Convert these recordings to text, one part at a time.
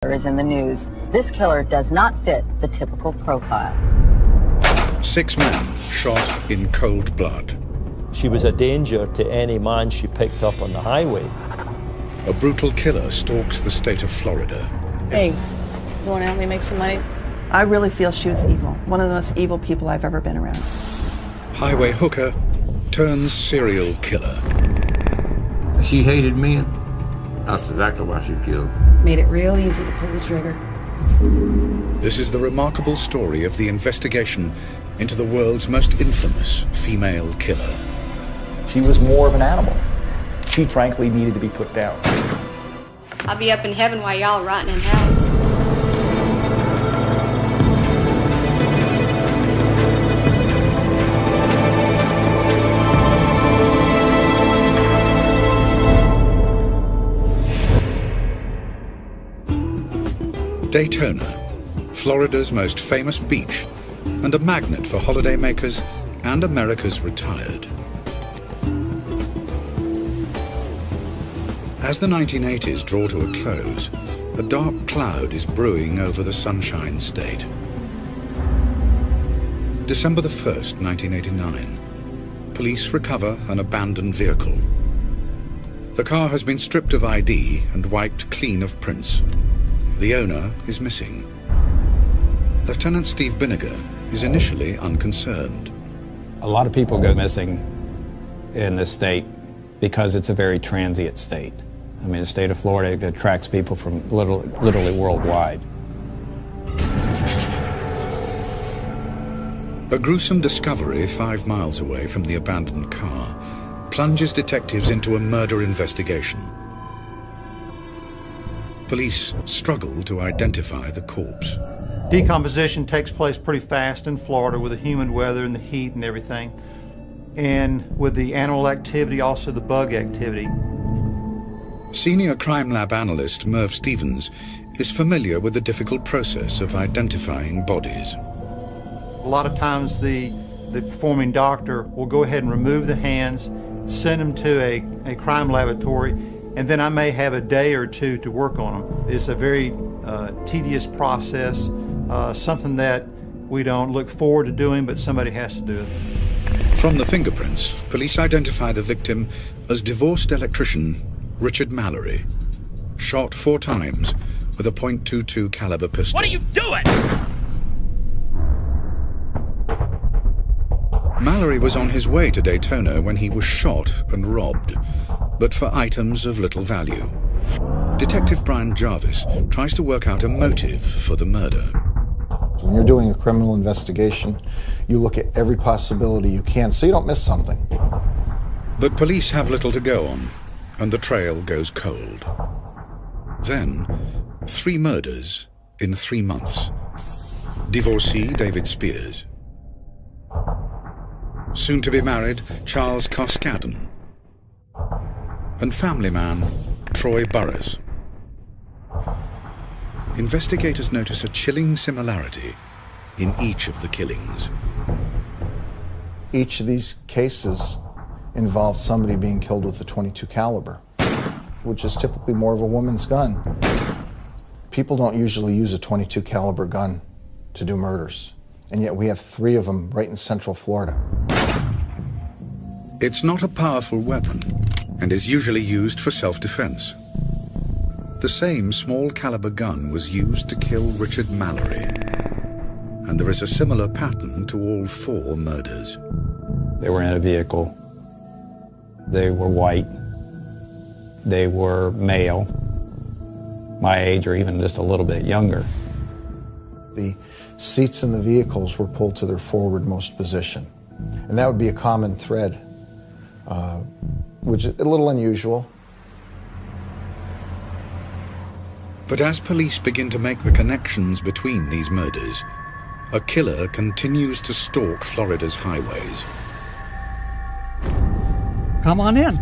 is in the news. This killer does not fit the typical profile. 6 men shot in cold blood. She was a danger to any man she picked up on the highway. A brutal killer stalks the state of Florida. Hey, you want to help me make some money? I really feel she was evil. One of the most evil people I've ever been around. Highway hooker turns serial killer. She hated men. That's exactly why she killed. Made it real easy to pull the trigger. This is the remarkable story of the investigation into the world's most infamous female killer. She was more of an animal. She frankly needed to be put down. I'll be up in heaven while y'all are rotting in hell. Daytona, Florida's most famous beach and a magnet for holidaymakers and America's retired. As the 1980s draw to a close, a dark cloud is brewing over the Sunshine State. December the 1st, 1989. Police recover an abandoned vehicle. The car has been stripped of ID and wiped clean of prints. The owner is missing. Lieutenant Steve Binniger is initially unconcerned. A lot of people go missing in this state because it's a very transient state. I mean, the state of Florida attracts people from literally worldwide. A gruesome discovery 5 miles away from the abandoned car plunges detectives into a murder investigation. Police struggle to identify the corpse. Decomposition takes place pretty fast in Florida with the humid weather and the heat and everything. And with the animal activity, also the bug activity. Senior crime lab analyst Merv Stevens is familiar with the difficult process of identifying bodies. A lot of times the performing doctor will go ahead and remove the hands, send them to a crime laboratory, and then I may have a day or two to work on them. It's a very tedious process, something that we don't look forward to doing, but somebody has to do it. From the fingerprints, police identify the victim as divorced electrician Richard Mallory, shot 4 times with a .22 caliber pistol. What are you doing? Mallory was on his way to Daytona when he was shot and robbed, but for items of little value. Detective Brian Jarvis tries to work out a motive for the murder. When you're doing a criminal investigation, you look at every possibility you can so you don't miss something. But police have little to go on, and the trail goes cold. Then, 3 murders in 3 months. Divorcee David Spears. Soon to be married Charles Koskadden. And family man Troy Burris. Investigators notice a chilling similarity in each of the killings. Each of these cases involved somebody being killed with a .22 caliber, which is typically more of a woman's gun. People don't usually use a .22 caliber gun to do murders, and yet we have 3 of them right in Central Florida. It's not a powerful weapon and is usually used for self-defense. The same small caliber gun was used to kill Richard Mallory, and there is a similar pattern to all 4 murders. They were in a vehicle. They were white. They were male, my age or even just a little bit younger. The seats in the vehicles were pulled to their forwardmost position, and that would be a common thread, which is a little unusual. But as police begin to make the connections between these murders, a killer continues to stalk Florida's highways. Come on in.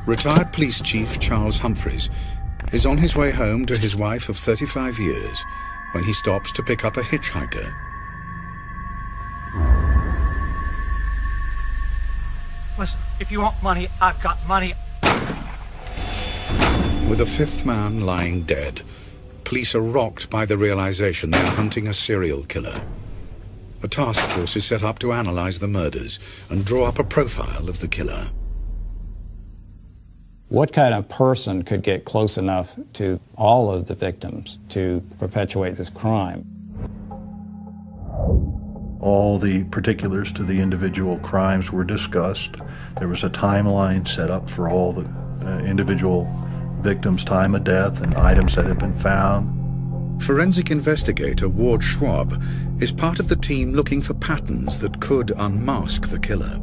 Retired police chief Charles Humphreys is on his way home to his wife of 35 years when he stops to pick up a hitchhiker. Listen, if you want money, I've got money. With a 5th man lying dead, police are rocked by the realization they are hunting a serial killer. A task force is set up to analyze the murders and draw up a profile of the killer. What kind of person could get close enough to all of the victims to perpetuate this crime? All the particulars to the individual crimes were discussed. There was a timeline set up for all the individual victims' time of death and items that had been found. Forensic investigator Ward Schwab is part of the team looking for patterns that could unmask the killer.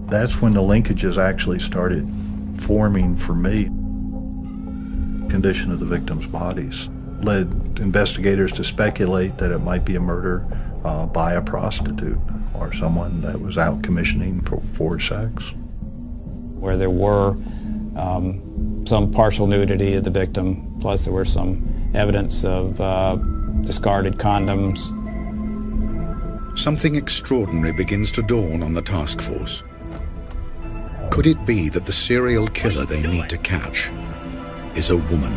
That's when the linkages actually started forming for me. Condition of the victims' bodies led investigators to speculate that it might be a murder by a prostitute or someone that was out commissioning for sex. Where there were some partial nudity of the victim, plus there were some evidence of discarded condoms. Something extraordinary begins to dawn on the task force. Could it be that the serial killer they need to catch is a woman?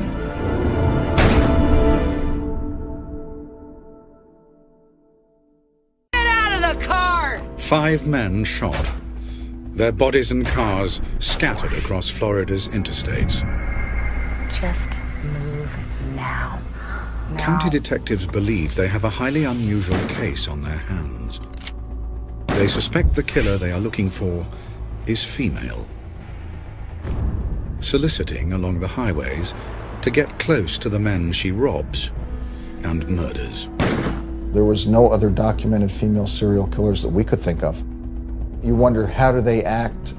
Get out of the car! 5 men shot. Their bodies and cars scattered across Florida's interstates. Just move now. County detectives believe they have a highly unusual case on their hands. They suspect the killer they are looking for is female, soliciting along the highways to get close to the men she robs and murders. There was no other documented female serial killers that we could think of. You wonder, how do they act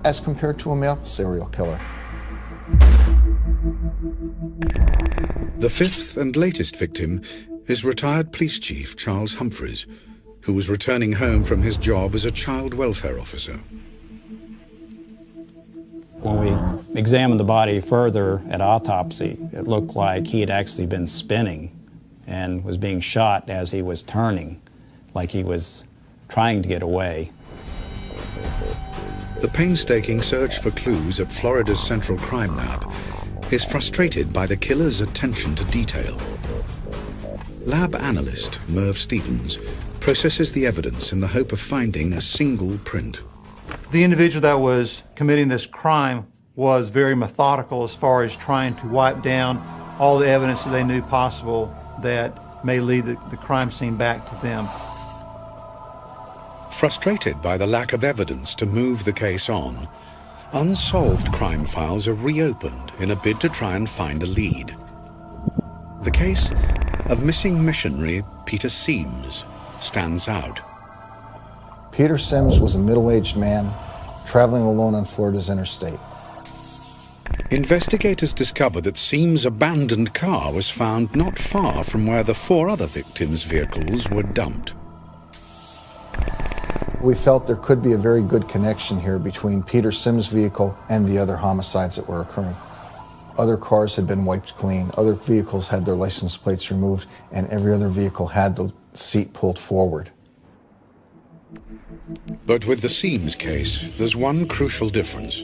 as compared to a male serial killer? The 5th and latest victim is retired police chief Charles Humphreys, who was returning home from his job as a child welfare officer. When we examined the body further at autopsy, it looked like he had actually been spinning and was being shot as he was turning, like he was trying to get away. The painstaking search for clues at Florida's Central Crime Lab is frustrated by the killer's attention to detail. Lab analyst Merv Stevens processes the evidence in the hope of finding a single print. The individual that was committing this crime was very methodical as far as trying to wipe down all the evidence that they knew possible that may lead the crime scene back to them. Frustrated by the lack of evidence to move the case on, unsolved crime files are reopened in a bid to try and find a lead. The case of missing missionary Peter Sims stands out. Peter Sims was a middle-aged man traveling alone on Florida's interstate. Investigators discovered that Sims' abandoned car was found not far from where the 4 other victims' vehicles were dumped. We felt there could be a very good connection here between Peter Sims' vehicle and the other homicides that were occurring. Other cars had been wiped clean, other vehicles had their license plates removed, and every other vehicle had the seat pulled forward. But with the Sims case, there's one crucial difference.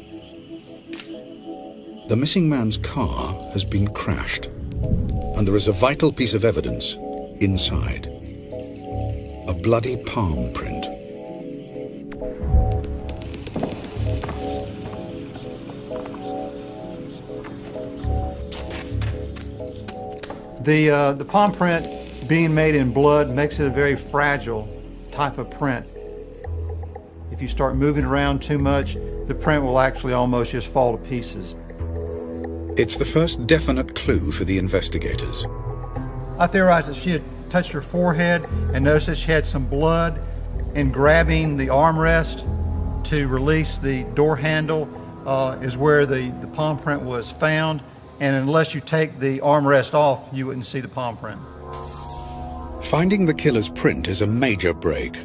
The missing man's car has been crashed, and there is a vital piece of evidence inside. A bloody palm print. The palm print being made in blood makes it a very fragile type of print. If you start moving around too much, the print will actually almost just fall to pieces. It's the first definite clue for the investigators. I theorized that she had touched her forehead and noticed that she had some blood. In grabbing the armrest to release the door handle is where the palm print was found. And unless you take the armrest off, you wouldn't see the palm print. Finding the killer's print is a major break.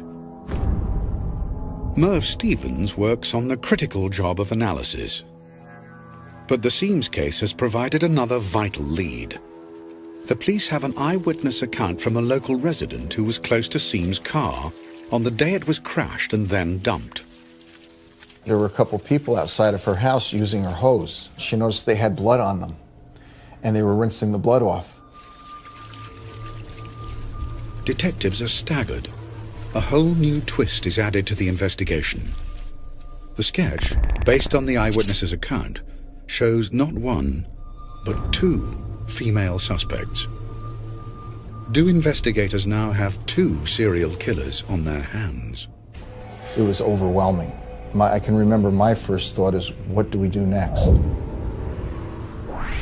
Merv Stevens works on the critical job of analysis. But the Sims case has provided another vital lead. The police have an eyewitness account from a local resident who was close to Sims' car on the day it was crashed and then dumped. There were a couple people outside of her house using her hose. She noticed they had blood on them, and they were rinsing the blood off. detectives are staggered. A whole new twist is added to the investigation. The sketch, based on the eyewitness's account, shows not one, but two female suspects. Do investigators now have two serial killers on their hands? It was overwhelming. I can remember my first thought is, what do we do next?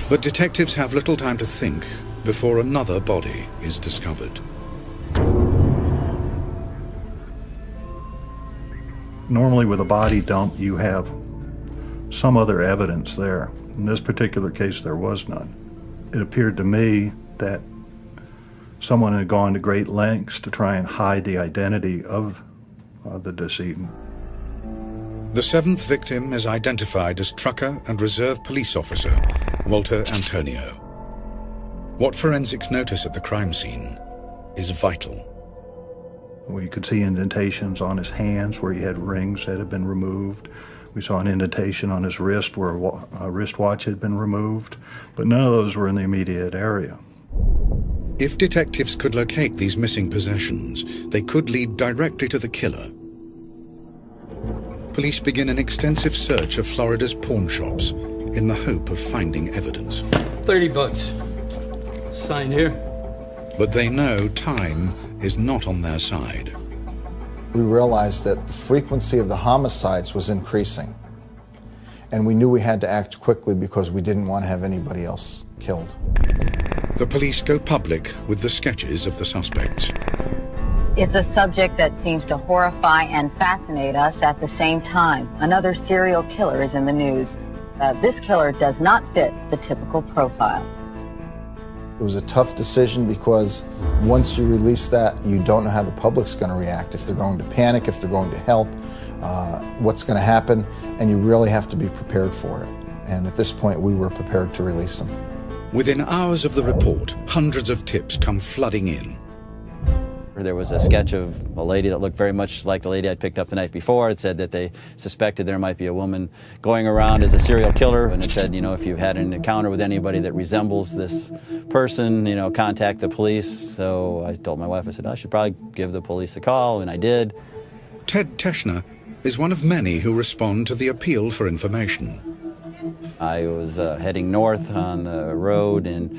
But detectives have little time to think before another body is discovered. Normally with a body dump, you have some other evidence there. In this particular case, there was none. It appeared to me that someone had gone to great lengths to try and hide the identity of the decedent. The seventh victim is identified as trucker and reserve police officer Walter Antonio. What forensics notice at the crime scene is vital. We could see indentations on his hands where he had rings that had been removed. We saw an indentation on his wrist where a wristwatch had been removed, but none of those were in the immediate area. If detectives could locate these missing possessions, they could lead directly to the killer. Police begin an extensive search of Florida's pawn shops in the hope of finding evidence. $30. Sign here. But they know time is not on their side. We realized that the frequency of the homicides was increasing. And we knew we had to act quickly because we didn't want to have anybody else killed. The police go public with the sketches of the suspects. It's a subject that seems to horrify and fascinate us at the same time. Another serial killer is in the news. This killer does not fit the typical profile. It was a tough decision because once you release that, you don't know how the public's going to react, if they're going to panic, if they're going to help, what's going to happen, and you really have to be prepared for it. And at this point, we were prepared to release them. Within hours of the report, hundreds of tips come flooding in. There was a sketch of a lady that looked very much like the lady I'd picked up the night before. It said that they suspected there might be a woman going around as a serial killer. And it said, you know, if you've had an encounter with anybody that resembles this person, you know, contact the police. So I told my wife, I said, I should probably give the police a call, and I did. Ted Teschner is one of many who respond to the appeal for information. I was heading north on the road and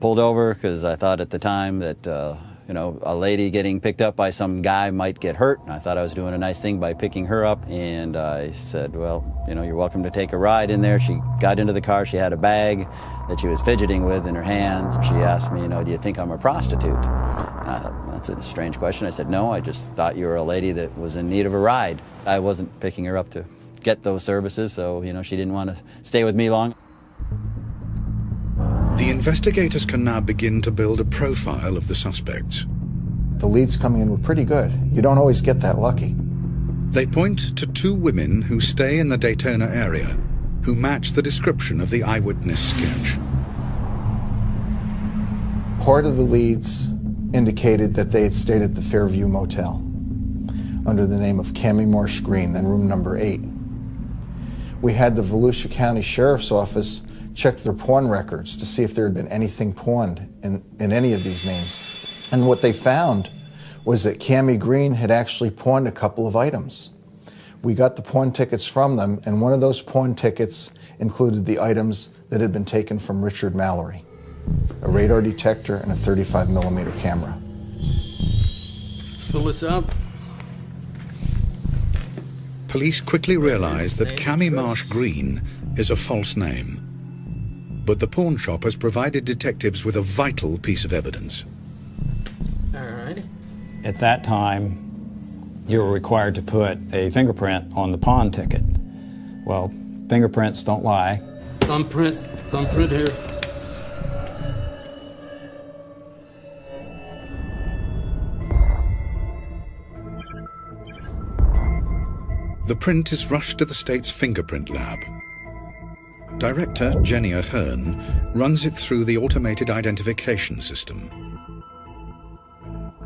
pulled over because I thought at the time that you know, a lady getting picked up by some guy might get hurt. And I thought I was doing a nice thing by picking her up. And I said, well, you know, you're welcome to take a ride in there. She got into the car. She had a bag that she was fidgeting with in her hands. She asked me, you know, do you think I'm a prostitute? And I thought, that's a strange question. I said, no, I just thought you were a lady that was in need of a ride. I wasn't picking her up to get those services, so, you know, she didn't want to stay with me long. The investigators can now begin to build a profile of the suspects. The leads coming in were pretty good. You don't always get that lucky. They point to two women who stay in the Daytona area, who match the description of the eyewitness sketch. Part of the leads indicated that they had stayed at the Fairview Motel under the name of Cammie Marsh Green, then room number 8. We had the Volusia County Sheriff's Office check their pawn records to see if there had been anything pawned in any of these names. And what they found was that Cammie Green had actually pawned a couple of items. We got the pawn tickets from them, and one of those pawn tickets included the items that had been taken from Richard Mallory: a radar detector and a 35mm camera. Let's fill this up. Police quickly realize that Cammie Marsh Green is a false name. But the pawn shop has provided detectives with a vital piece of evidence. All right. At that time, you were required to put a fingerprint on the pawn ticket. Well, fingerprints don't lie. Thumbprint here. The print is rushed to the state's fingerprint lab. Director Jenny Ahern runs it through the automated identification system.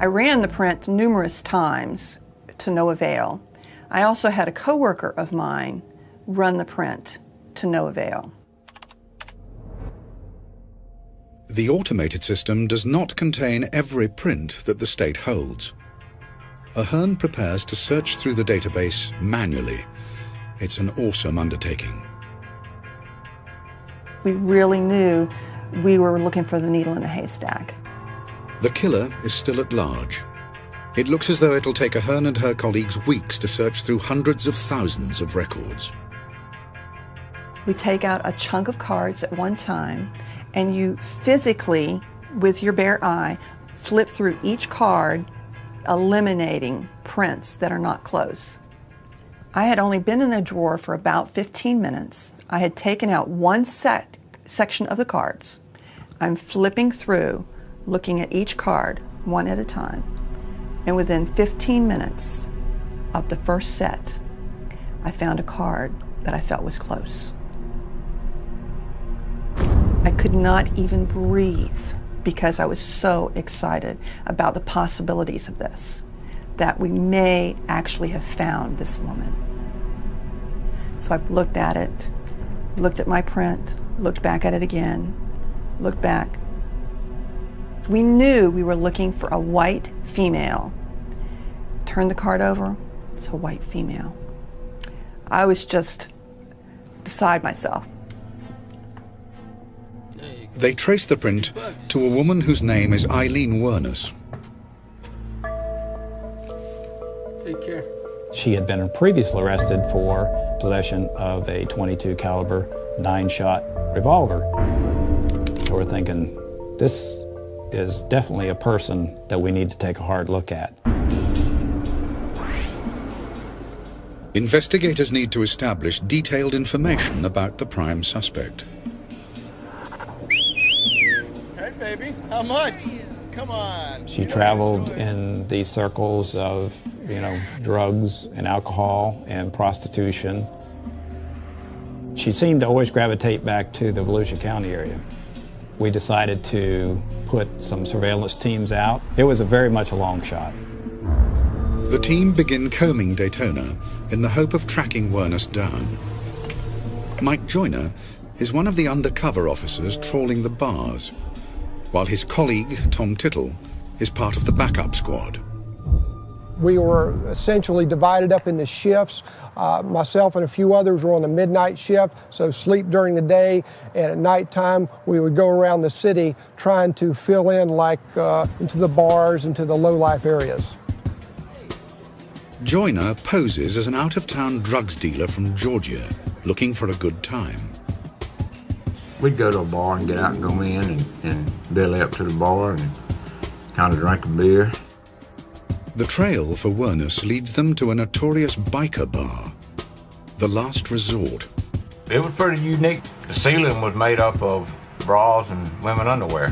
I ran the print numerous times to no avail. I also had a coworker of mine run the print to no avail. The automated system does not contain every print that the state holds. Ahern prepares to search through the database manually. It's an awesome undertaking. We really knew we were looking for the needle in a haystack. The killer is still at large. It looks as though it'll take Ahern and her colleagues weeks to search through hundreds of thousands of records. We take out a chunk of cards at one time, and you physically, with your bare eye, flip through each card, eliminating prints that are not close. I had only been in the drawer for about 15 minutes. I had taken out one section of the cards. I'm flipping through, looking at each card, one at a time. And within 15 minutes of the first set, I found a card that I felt was close. I could not even breathe because I was so excited about the possibilities of this, that we may actually have found this woman. So I looked at it, looked at my print, looked back at it again, looked back. We knew we were looking for a white female. Turned the card over, it's a white female. I was just beside myself. They trace the print to a woman whose name is ᴜᴏᴜᴜᴜᴜ. Take care. She had been previously arrested for possession of a .22 caliber 9-shot revolver. So we're thinking, this is definitely a person that we need to take a hard look at. Investigators need to establish detailed information about the prime suspect. Hey, baby, how much? Come on. She traveled in these circles of, drugs and alcohol and prostitution. She seemed to always gravitate back to the Volusia County area. We decided to put some surveillance teams out. It was very much a long shot. The team begin combing Daytona in the hope of tracking ᴜᴜᴜ down. Mike Joyner is one of the undercover officers trawling the bars, while his colleague, Tom Tittle, is part of the backup squad. We were essentially divided up into shifts. Myself and a few others were on the midnight shift, so sleep during the day, and at nighttime we would go around the city trying to fill in into the bars, into the low-life areas. Joyner poses as an out-of-town drugs dealer from Georgia, looking for a good time. We'd go to a bar and get out and go in and belly up to the bar and kind of drink a beer. The trail for ᴜᴜᴜ leads them to a notorious biker bar, the last resort. It was pretty unique. The ceiling was made up of bras and women underwear,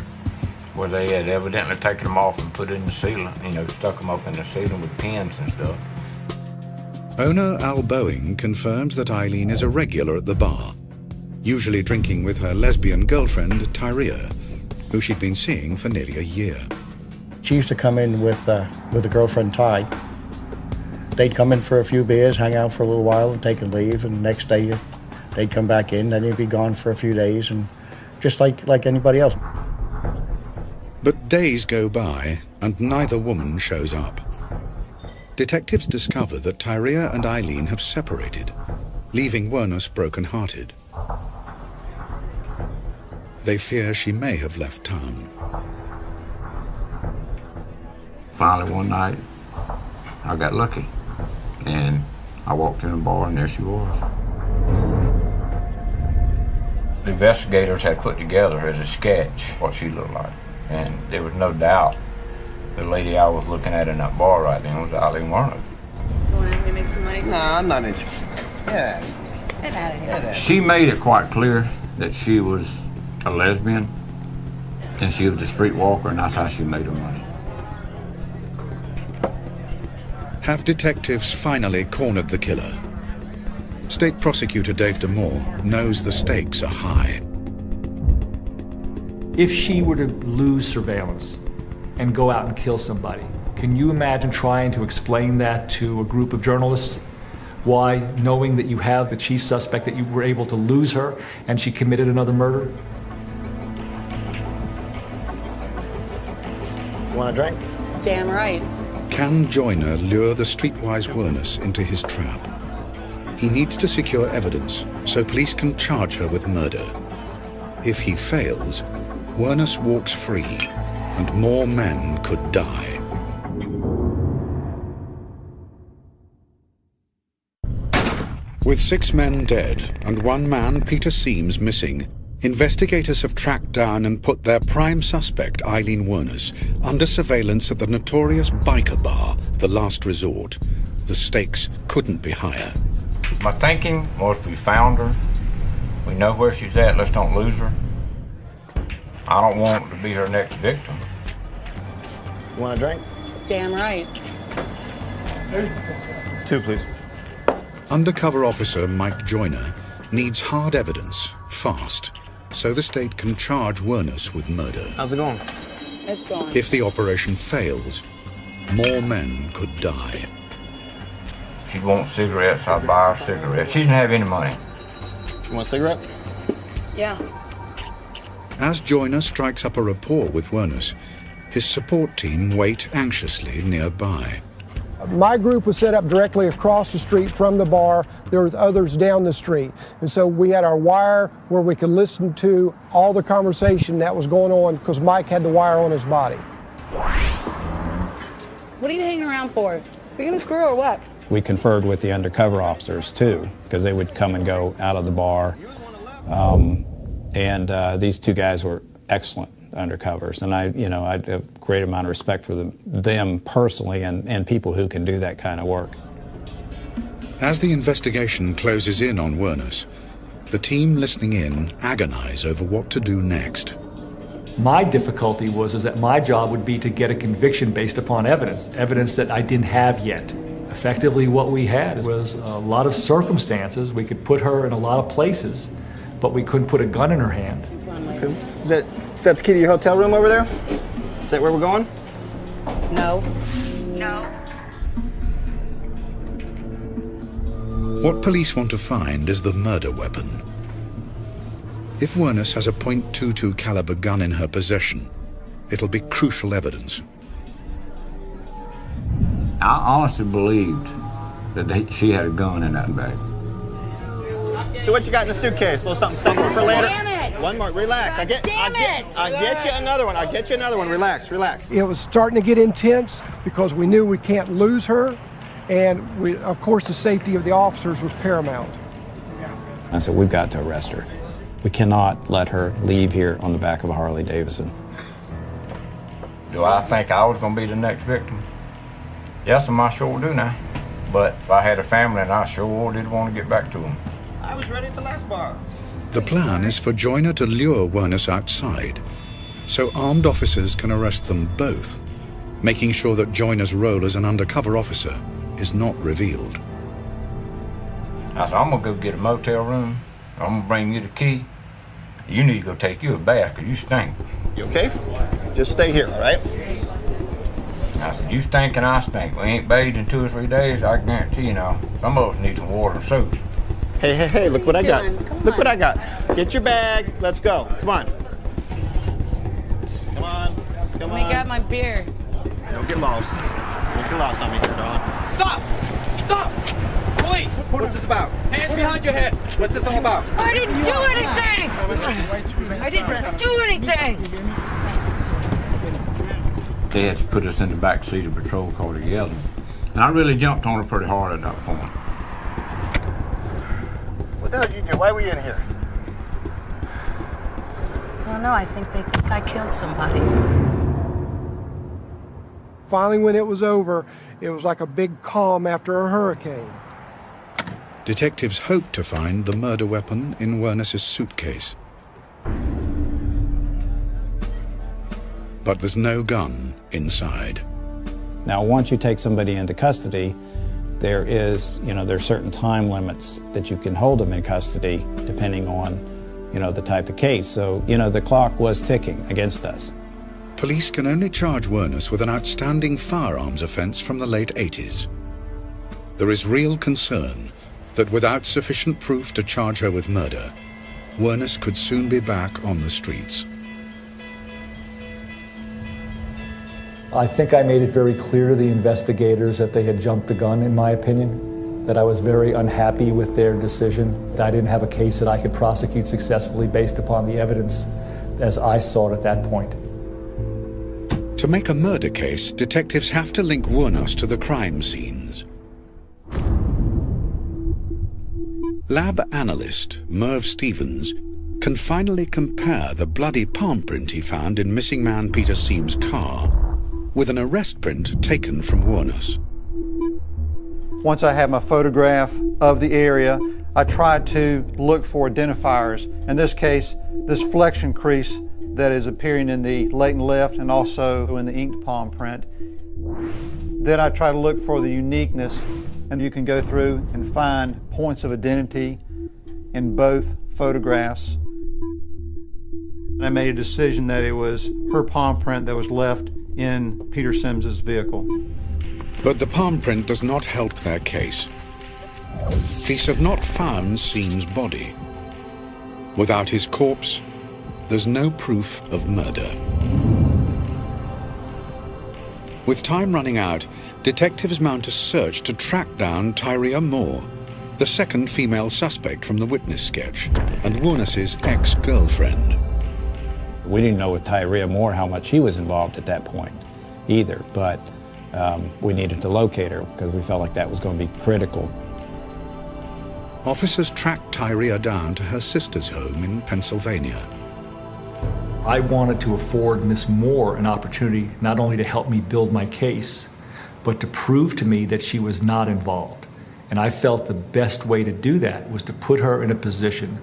where they had evidently taken them off and put it in the ceiling, stuck them up in the ceiling with pins and stuff. Owner Al Boeing confirms that Eileen is a regular at the bar, usually drinking with her lesbian girlfriend, Tyria, who she'd been seeing for nearly a year. She used to come in with a girlfriend, Ty. They'd come in for a few beers, hang out for a little while, and take a leave, and the next day they'd come back in, then he'd be gone for a few days, and just like anybody else. But days go by, and neither woman shows up. Detectives discover that Tyria and Eileen have separated, leaving ᴜᴜᴜ broken-hearted. They fear she may have left town. Finally, one night, I got lucky, and I walked in the bar, and there she was. The investigators had put together as a sketch what she looked like, and there was no doubt the lady I was looking at in that bar right then was ᴜᴜᴜᴜᴜ. Going out and make some money? No, I'm not interested. Get out of here. She made it quite clear that she was a lesbian, and she was a streetwalker, and that's how she made her money. Have detectives finally cornered the killer? State Prosecutor Dave DeMoore knows the stakes are high. If she were to lose surveillance and go out and kill somebody, can you imagine trying to explain that to a group of journalists? Why, knowing that you have the chief suspect, that you were able to lose her and she committed another murder? Want a drink? Damn right. Can Joyner lure the streetwise ᴜᴜᴜ into his trap? He needs to secure evidence so police can charge her with murder. If he fails, ᴜᴜᴜ walks free and more men could die. With 6 men dead and 1 man, Peter Seams, missing, investigators have tracked down and put their prime suspect, Eileen ᴜᴜᴜ, under surveillance at the notorious biker bar, The Last Resort. The stakes couldn't be higher. My thinking was we found her. We know where she's at. Let's don't lose her. I don't want to be her next victim. Want a drink? Damn right. 2, please. Undercover officer Mike Joyner needs hard evidence, fast, so the state can charge ᴜᴜᴜ with murder. How's it going? It's going. If the operation fails, more men could die. She'd want cigarettes, I'd buy her cigarettes. She didn't have any money. You want a cigarette? Yeah. As Joyner strikes up a rapport with ᴜᴜᴜ, his support team wait anxiously nearby. My group was set up directly across the street from the bar. There was others down the street. And so we had our wire where we could listen to all the conversation that was going on because Mike had the wire on his body. What are you hanging around for? You gonna screw or what? We conferred with the undercover officers too, because they would come and go out of the bar. These 2 guys were excellent undercovers, and I have a great amount of respect for them personally and people who can do that kind of work. As the investigation closes in on ᴜᴜᴜ, the team listening in agonize over what to do next. My difficulty was that my job would be to get a conviction based upon evidence that I didn't have yet. Effectively, what we had was a lot of circumstances. We could put her in a lot of places, but we couldn't put a gun in her hand. Okay. Is that the key to your hotel room over there? Is that where we're going? No. What police want to find is the murder weapon. If ᴜᴜᴜ has a .22 caliber gun in her possession, it'll be crucial evidence. I honestly believed that she had a gun in that bag. So what you got in the suitcase? A little something for later? Damn it! One more, relax. I get you another one. Relax. It was starting to get intense because we knew we can't lose her, and of course the safety of the officers was paramount. I said, we've got to arrest her. We cannot let her leave here on the back of a Harley Davidson. Do I think I was going to be the next victim? Yes, I sure do now. But if I had a family, and I sure did want to get back to them. I was ready at the last bar. The plan is for Joyner to lure ᴜᴜᴜ outside, so armed officers can arrest them both, making sure that Joyner's role as an undercover officer is not revealed. I said, I'm going to go get a motel room. I'm going to bring you the key. You need to go take you a bath because you stink. You okay? Just stay here, all right? I said, you stink and I stink. We ain't bathed in 2 or 3 days. I guarantee you now, some of us need some water and soap. Hey, look what I got. Look what I got. Get your bag. Let's go. Come on. Come on. Let me get my beer. Don't get lost. Don't get lost on me here, darling. Stop! Police! What's this about? Hands behind your head. What's this all about? I didn't do anything! I didn't do anything! They had to put us in the back seat of a patrol car together. And I really jumped on her pretty hard at that point. What the hell did you do? Why were you in here? I don't know, I think they think I killed somebody. Finally, when it was over, it was like a big calm after a hurricane. Detectives hope to find the murder weapon in ᴜᴜᴜ's suitcase. But there's no gun inside. Now, once you take somebody into custody, there's certain time limits that you can hold them in custody depending on, the type of case. So, the clock was ticking against us. Police can only charge ᴜᴜᴜ with an outstanding firearms offense from the late 80s. There is real concern that without sufficient proof to charge her with murder, ᴜᴜᴜ could soon be back on the streets. I think I made it very clear to the investigators that they had jumped the gun, in my opinion, that I was very unhappy with their decision, that I didn't have a case that I could prosecute successfully based upon the evidence as I saw it at that point. To make a murder case, detectives have to link Wuornos to the crime scenes. Lab analyst Merv Stevens can finally compare the bloody palm print he found in missing man Peter Siem's car with an arrest print taken from Wuornos. Once I have my photograph of the area, I try to look for identifiers. In this case, this flexion crease that is appearing in the latent left and also in the inked palm print. Then I try to look for the uniqueness, and you can go through and find points of identity in both photographs. I made a decision that it was her palm print that was left in Peter Sims's vehicle. But the palm print does not help their case. Police have not found Siem's body. Without his corpse, there's no proof of murder. With time running out, detectives mount a search to track down Tyria Moore, the second female suspect from the witness sketch, and Wuornos' ex-girlfriend. We didn't know with Tyria Moore how much she was involved at that point either, but we needed to locate her because we felt like that was going to be critical. Officers tracked Tyria down to her sister's home in Pennsylvania. I wanted to afford Miss Moore an opportunity not only to help me build my case, but to prove to me that she was not involved. And I felt the best way to do that was to put her in a position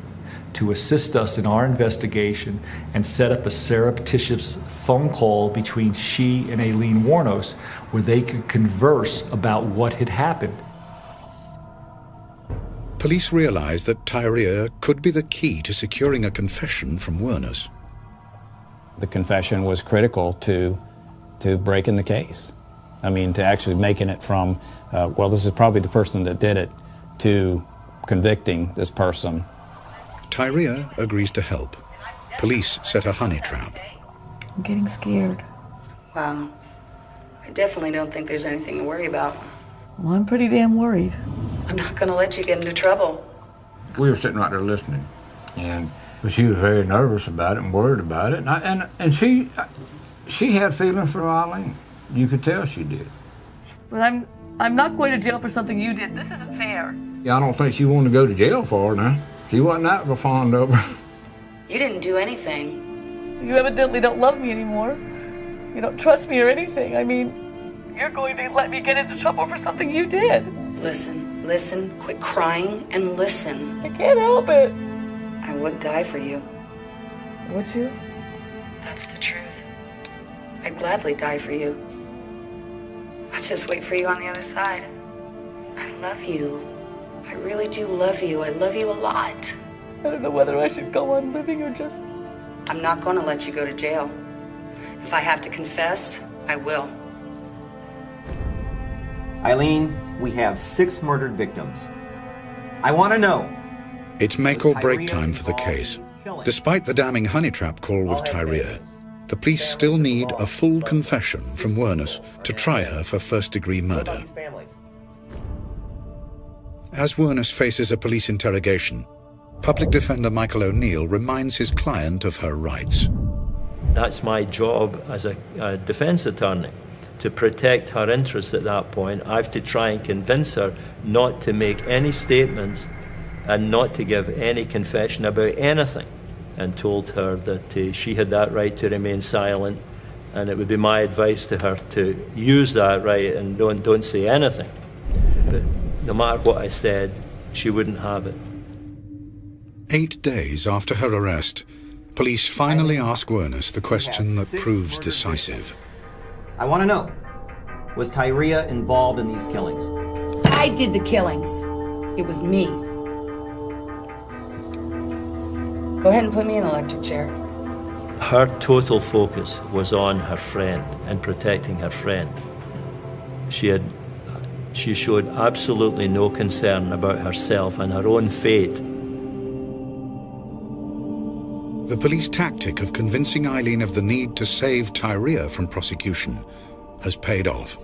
to assist us in our investigation and set up a surreptitious phone call between she and Aileen Wuornos where they could converse about what had happened. Police realized that Tyria could be the key to securing a confession from Wuornos. The confession was critical to breaking the case. I mean, to actually making it from, well, this is probably the person that did it, to convicting this person. Tyria agrees to help. Police set a honey trap. I'm getting scared. Wow. I definitely don't think there's anything to worry about. Well, I'm pretty damn worried. I'm not going to let you get into trouble. We were sitting right there listening, and she was very nervous about it and worried about it, and she had feelings for Eileen. You could tell she did. But I'm not going to jail for something you did. This isn't fair. Yeah, I don't think she wanted to go to jail for her now. She wasn't that fond of her. You didn't do anything. You evidently don't love me anymore. You don't trust me or anything. I mean, you're going to let me get into trouble for something you did. Listen, quit crying and listen. I can't help it. I would die for you. Would you? That's the truth. I'd gladly die for you. I'll just wait for you on the other side. I love you. I really do love you. I love you a lot. I don't know whether I should go on living or just... I'm not going to let you go to jail. If I have to confess, I will. Eileen, we have 6 murdered victims. I want to know. It's make or break time for the case. Despite the damning honey trap call with Tyria, the police still need a full confession from Wuornos to try her for first-degree murder. As Wuornos faces a police interrogation, Public Defender Michael O'Neill reminds his client of her rights. That's my job as a defense attorney, to protect her interests at that point. I have to try and convince her not to make any statements and not to give any confession about anything, and told her that she had that right to remain silent, and it would be my advice to her to use that right and don't say anything. But no matter what I said, she wouldn't have it. 8 days after her arrest, police finally ask Wuornos the question that proves decisive. I want to know, was Tyria involved in these killings? I did the killings. It was me. Go ahead and put me in the electric chair. Her total focus was on her friend and protecting her friend. She showed absolutely no concern about herself and her own fate. The police tactic of convincing Eileen of the need to save Tyria from prosecution has paid off.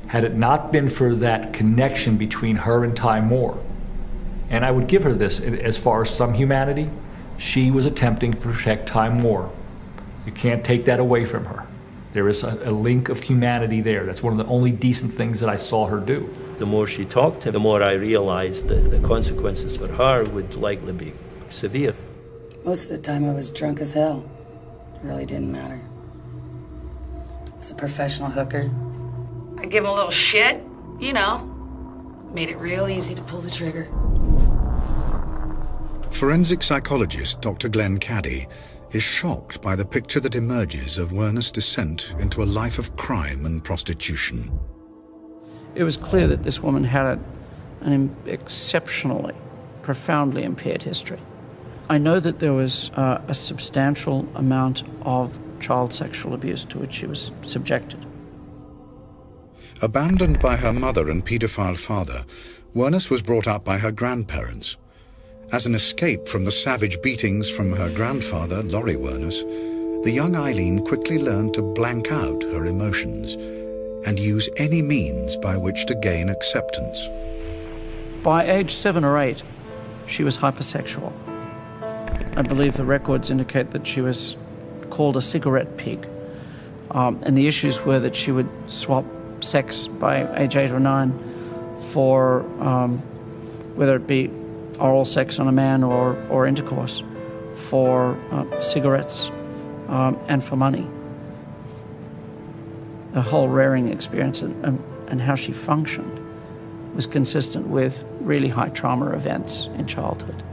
Had it not been for that connection between her and Ty Moore, and I would give her this as far as some humanity, she was attempting to protect Ty Moore. You can't take that away from her. There is a link of humanity there. That's one of the only decent things that I saw her do. The more she talked to him, the more I realized that the consequences for her would likely be severe. Most of the time I was drunk as hell. It really didn't matter. I was a professional hooker. I'd give him a little shit, you know. Made it real easy to pull the trigger. Forensic psychologist Dr. Glenn Caddy is shocked by the picture that emerges of Werner's descent into a life of crime and prostitution. It was clear that this woman had an exceptionally, profoundly impaired history. I know that there was a substantial amount of child sexual abuse to which she was subjected. Abandoned by her mother and paedophile father, Werner was brought up by her grandparents. As an escape from the savage beatings from her grandfather, Laurie Werner, the young Eileen quickly learned to blank out her emotions and use any means by which to gain acceptance. By age 7 or 8, she was hypersexual. I believe the records indicate that she was called a cigarette pig. And the issues were that she would swap sex by age 8 or 9 for whether it be oral sex on a man or intercourse, for cigarettes and for money. The whole rearing experience and how she functioned was consistent with really high trauma events in childhood.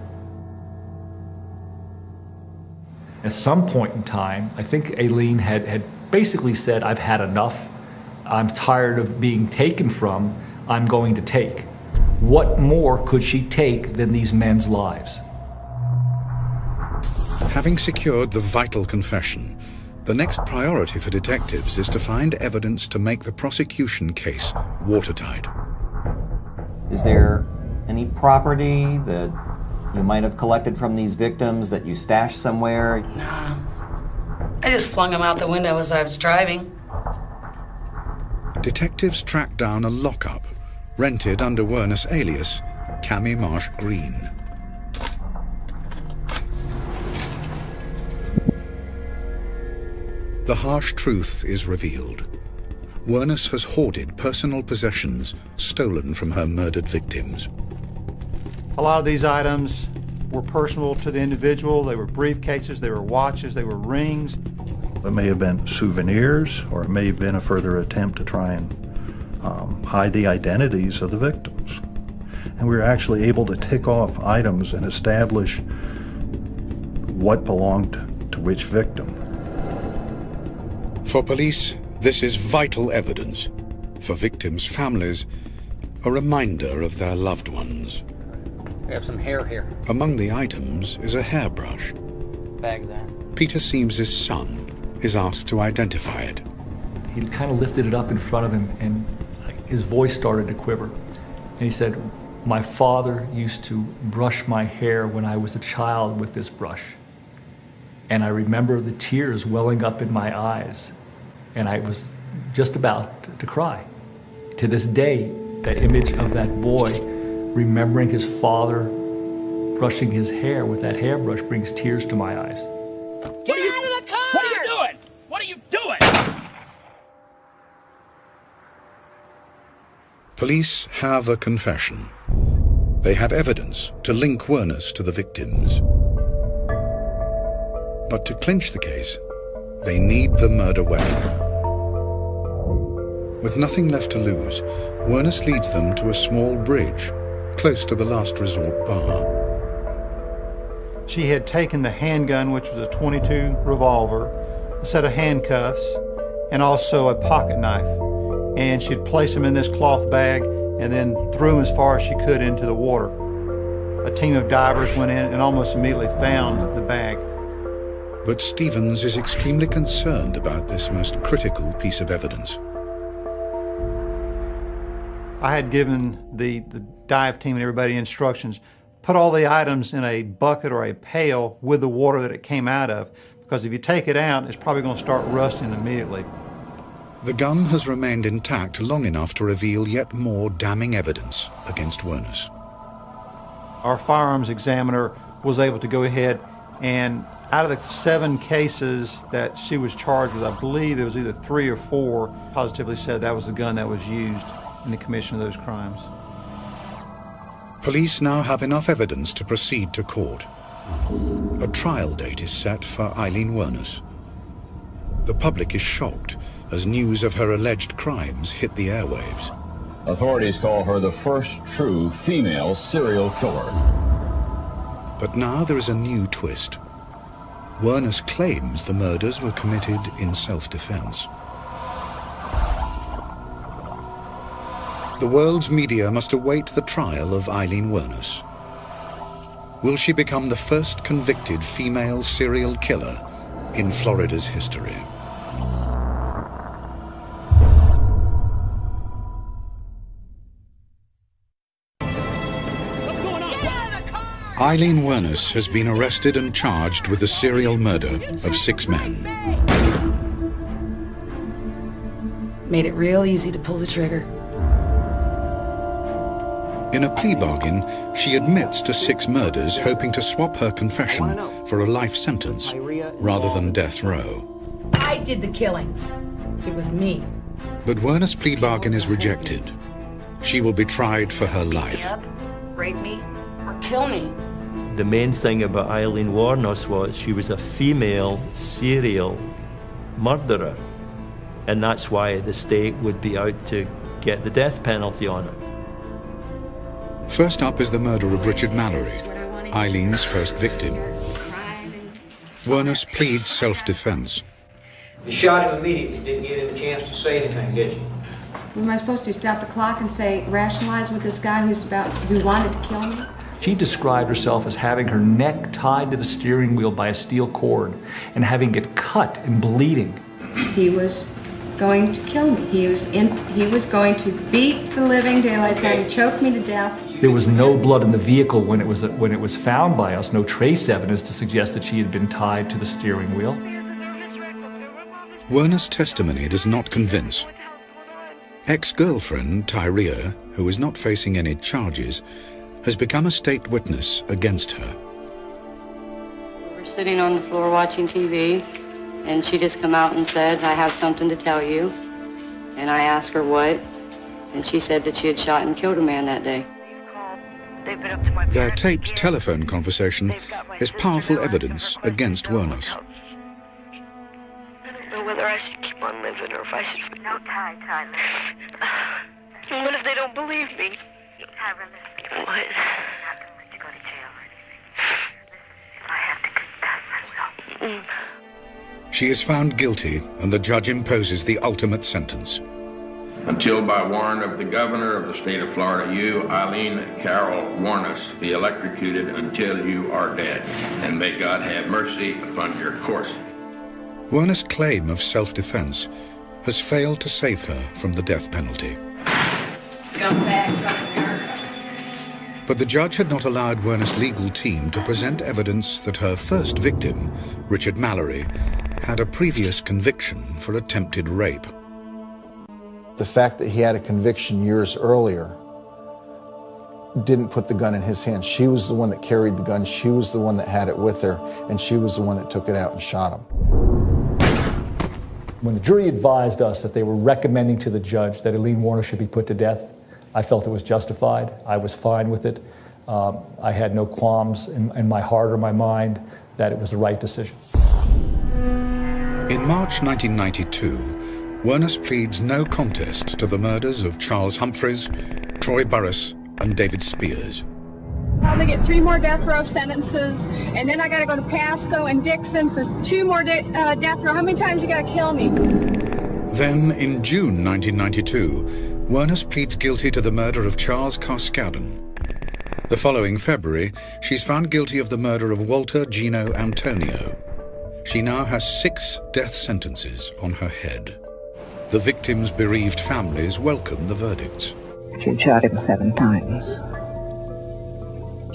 At some point in time, I think Aileen had basically said, I've had enough. I'm tired of being taken from. I'm going to take. What more could she take than these men's lives? Having secured the vital confession, the next priority for detectives is to find evidence to make the prosecution case watertight. Is there any property that you might have collected from these victims that you stashed somewhere? Nah. I just flung them out the window as I was driving. Detectives tracked down a lockup rented under Werner's alias, Cammy Marsh Green. The harsh truth is revealed. Werner has hoarded personal possessions stolen from her murdered victims. A lot of these items were personal to the individual. They were briefcases, they were watches, they were rings. It may have been souvenirs, or it may have been a further attempt to try and hide the identities of the victims. And we were actually able to tick off items and establish what belonged to which victim. For police, this is vital evidence. For victims' families, a reminder of their loved ones. We have some hair here. Among the items is a hairbrush. Bag that. Peter Seames's son is asked to identify it. He kind of lifted it up in front of him, and his voice started to quiver. And he said, my father used to brush my hair when I was a child with this brush. And I remember the tears welling up in my eyes. And I was just about to cry. To this day, the image of that boy remembering his father brushing his hair with that hairbrush brings tears to my eyes. Get out of the car! What are you doing? What are you doing? Police have a confession. They have evidence to link Werner to the victims. But to clinch the case, they need the murder weapon. With nothing left to lose, Werner leads them to a small bridge close to the last resort bar. She had taken the handgun, which was a .22 revolver, a set of handcuffs, and also a pocket knife. And she'd placed them in this cloth bag and then threw them as far as she could into the water. A team of divers went in and almost immediately found the bag. But Stevens is extremely concerned about this most critical piece of evidence. I had given the dive team and everybody instructions, put all the items in a bucket or a pail with the water that it came out of, because if you take it out, it's probably going to start rusting immediately. The gun has remained intact long enough to reveal yet more damning evidence against ᴜᴜᴜ. Our firearms examiner was able to go ahead and out of the 7 cases that she was charged with, I believe it was either 3 or 4, positively said that was the gun that was used in the commission of those crimes. Police now have enough evidence to proceed to court. A trial date is set for ᴜᴜᴜᴜ. The public is shocked as news of her alleged crimes hit the airwaves. Authorities call her the first true female serial killer. But now there is a new twist. ᴜᴜᴜ claims the murders were committed in self-defense. The world's media must await the trial of ᴜᴜᴜᴜ. Will she become the first convicted female serial killer in Florida's history? ᴜᴜᴜᴜ has been arrested and charged with the serial murder of 6 men. Made it real easy to pull the trigger. In a plea bargain, she admits to 6 murders, hoping to swap her confession for a life sentence rather than death row. I did the killings. It was me. But ᴜᴜᴜ's plea bargain is rejected. She will be tried for her life. Rape me, or kill me. The main thing about ᴜᴜᴜᴜᴜ was she was a female serial murderer, and that's why the state would be out to get the death penalty on her. First up is the murder of Richard Mallory, Eileen's first victim. ᴜᴜᴜ pleads self-defense. You shot him immediately, didn't give him a chance to say anything, did you? Am I supposed to stop the clock and say, rationalize with this guy who wanted to kill me? She described herself as having her neck tied to the steering wheel by a steel cord and having it cut and bleeding. He was going to kill me. He was going to beat the living daylights out and choke me to death. There was no blood in the vehicle when it was found by us, no trace evidence to suggest that she had been tied to the steering wheel. ᴜᴜᴜ's testimony does not convince. Ex-girlfriend ᴜᴜᴜ, who is not facing any charges, has become a state witness against her. We were sitting on the floor watching TV, and she just come out and said, I have something to tell you. And I asked her what, and she said that she had shot and killed a man that day. Their taped telephone conversation is powerful evidence against ᴜᴜᴜ. I don't know whether I should keep on living or if I should... No, Ty, And what if they don't believe me? Tyra, listen. What? I'm not going to let you go to jail or anything. Listen, if I have to confess, I will. She is found guilty, and the judge imposes the ultimate sentence. Until by warrant of the governor of the state of Florida, you, Eileen Carol ᴜᴜᴜ, be electrocuted until you are dead, and may God have mercy upon your course. ᴜᴜᴜ's claim of self-defense has failed to save her from the death penalty. But the judge had not allowed ᴜᴜᴜ's legal team to present evidence that her first victim, Richard Mallory, had a previous conviction for attempted rape. The fact that he had a conviction years earlier didn't put the gun in his hands. She was the one that carried the gun. She was the one that had it with her, and she was the one that took it out and shot him. When the jury advised us that they were recommending to the judge that ᴜᴜᴜᴜ should be put to death, I felt it was justified. I was fine with it. I had no qualms in my heart or my mind that it was the right decision. In March 1992, ᴜᴜᴜ pleads no contest to the murders of Charles Humphreys, Troy Burris, and David Spears. I'm going to get 3 more death row sentences, and then I got to go to Pasco and Dixon for 2 more death row. How many times you got to kill me? Then, in June 1992, ᴜᴜᴜ pleads guilty to the murder of Charles Carskadden. The following February, she's found guilty of the murder of Walter Gino Antonio. She now has 6 death sentences on her head. The victims' bereaved families welcome the verdicts. She shot him 7 times.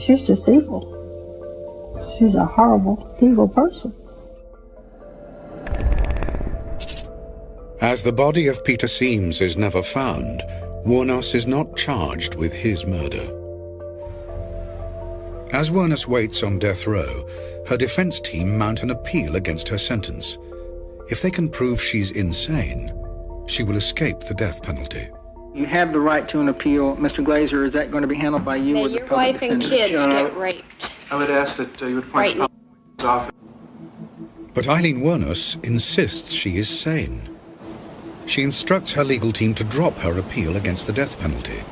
She's just evil. She's a horrible, evil person. As the body of Peter Siems is never found, ᴜᴜᴜs is not charged with his murder. As ᴜᴜᴜs waits on death row, her defense team mount an appeal against her sentence. If they can prove she's insane, she will escape the death penalty. You have the right to an appeal. Mr. Glazer, is that going to be handled by you or the public defender? Your wife and kids get raped. I would ask that you would point the public's office. But Eileen ᴜᴜᴜs insists she is sane. She instructs her legal team to drop her appeal against the death penalty.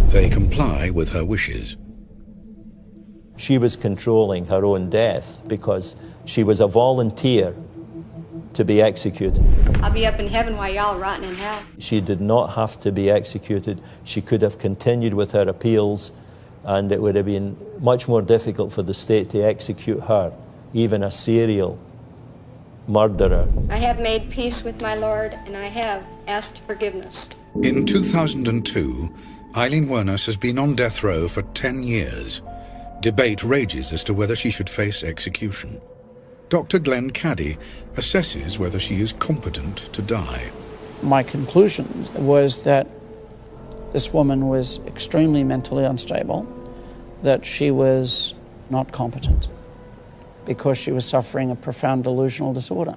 They comply with her wishes. She was controlling her own death because she was a volunteer to be executed. I'll be up in heaven while y'all rotting in hell. She did not have to be executed. She could have continued with her appeals, and it would have been much more difficult for the state to execute her, even a serial murderer. I have made peace with my Lord, and I have asked forgiveness. In 2002, Eileen ᴜᴜᴜs has been on death row for 10 years. Debate rages as to whether she should face execution. Dr. Glenn Caddy assesses whether she is competent to die. My conclusion was that this woman was extremely mentally unstable, that she was not competent because she was suffering a profound delusional disorder.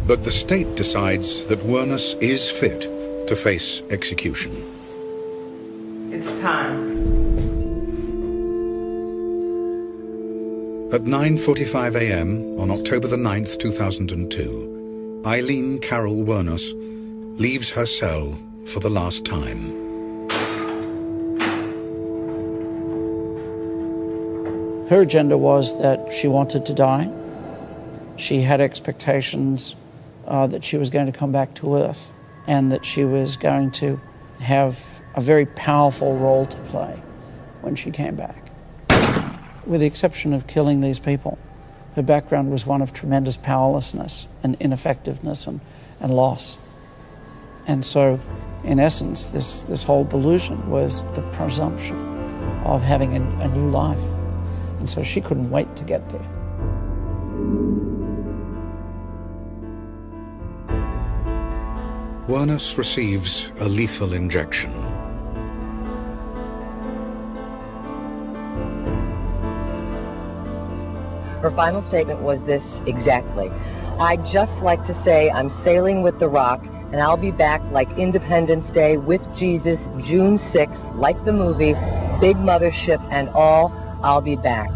But the state decides that ᴜᴜᴜs is fit to face execution. It's time. At 9:45 a.m. on October the 9th, 2002, Eileen Carol ᴜᴜᴜs leaves her cell for the last time. Her agenda was that she wanted to die. She had expectations that she was going to come back to Earth and that she was going to have a very powerful role to play when she came back. With the exception of killing these people, her background was one of tremendous powerlessness and ineffectiveness and loss. And so, in essence, this whole delusion was the presumption of having a new life. And so she couldn't wait to get there. ᴜᴜᴜs receives a lethal injection. Her final statement was this exactly: "I'd just like to say I'm sailing with the Rock, and I'll be back like Independence Day with Jesus, June 6th, like the movie, big mothership and all, I'll be back."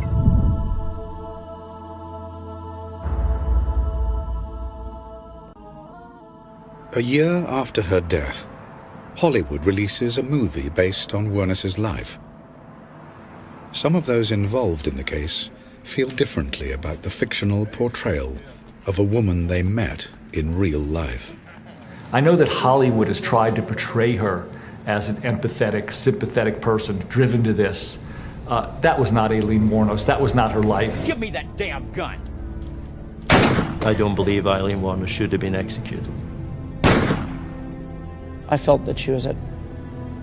A year after her death, Hollywood releases a movie based on ᴜᴜᴜs' life. Some of those involved in the case feel differently about the fictional portrayal of a woman they met in real life. I know that Hollywood has tried to portray her as an empathetic, sympathetic person driven to this. That was not Eileen ᴜᴜᴜs. That was not her life. Give me that damn gun. I don't believe Eileen ᴜᴜᴜs should have been executed. I felt that she was at